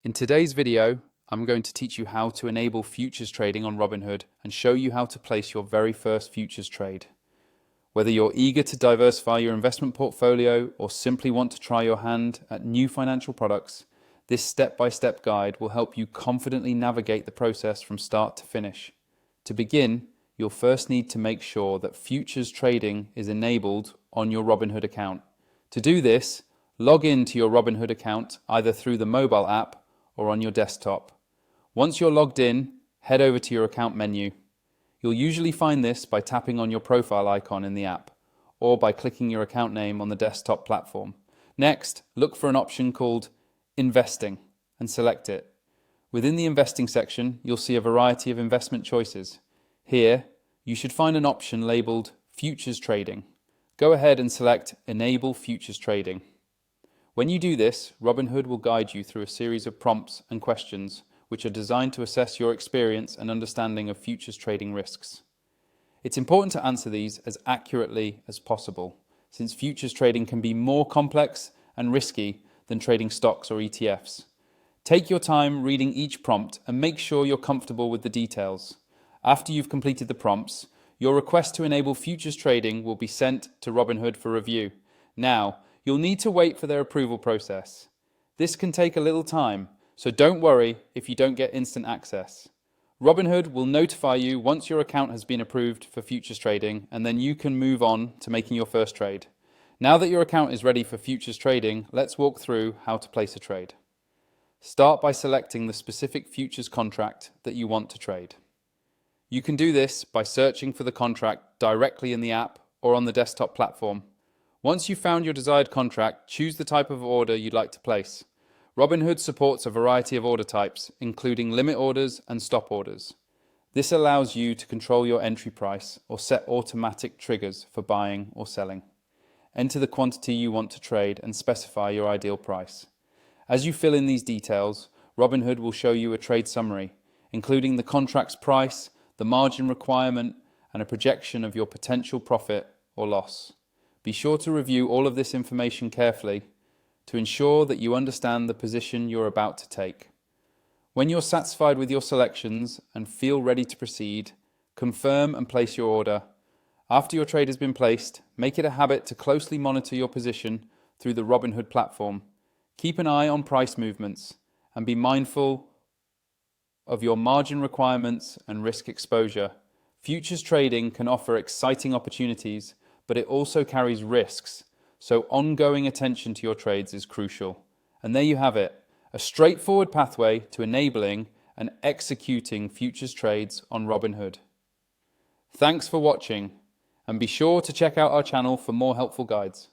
In today's video, I'm going to teach you how to enable futures trading on Robinhood and show you how to place your very first futures trade. Whether you're eager to diversify your investment portfolio or simply want to try your hand at new financial products, this step-by-step guide will help you confidently navigate the process from start to finish. To begin, you'll first need to make sure that futures trading is enabled on your Robinhood account. To do this, log in to your Robinhood account either through the mobile app or on your desktop. Once you're logged in, head over to your account menu. You'll usually find this by tapping on your profile icon in the app, or by clicking your account name on the desktop platform. Next, look for an option called Investing and select it. Within the Investing section, you'll see a variety of investment choices. Here, you should find an option labeled Futures Trading. Go ahead and select Enable Futures Trading. When you do this, Robinhood will guide you through a series of prompts and questions which are designed to assess your experience and understanding of futures trading risks. It's important to answer these as accurately as possible, since futures trading can be more complex and risky than trading stocks or ETFs. Take your time reading each prompt and make sure you're comfortable with the details. After you've completed the prompts, your request to enable futures trading will be sent to Robinhood for review. Now, you'll need to wait for their approval process. This can take a little time, so don't worry if you don't get instant access. Robinhood will notify you once your account has been approved for futures trading, and then you can move on to making your first trade. Now that your account is ready for futures trading, let's walk through how to place a trade. Start by selecting the specific futures contract that you want to trade. You can do this by searching for the contract directly in the app or on the desktop platform. Once you've found your desired contract, choose the type of order you'd like to place. Robinhood supports a variety of order types, including limit orders and stop orders. This allows you to control your entry price or set automatic triggers for buying or selling. Enter the quantity you want to trade and specify your ideal price. As you fill in these details, Robinhood will show you a trade summary, including the contract's price, the margin requirement, and a projection of your potential profit or loss. Be sure to review all of this information carefully to ensure that you understand the position you're about to take. When you're satisfied with your selections and feel ready to proceed, confirm and place your order. After your trade has been placed, make it a habit to closely monitor your position through the Robinhood platform. Keep an eye on price movements and be mindful of your margin requirements and risk exposure. Futures trading can offer exciting opportunities, but it also carries risks, so ongoing attention to your trades is crucial. And there you have it, a straightforward pathway to enabling and executing futures trades on Robinhood. Thanks for watching, and be sure to check out our channel for more helpful guides.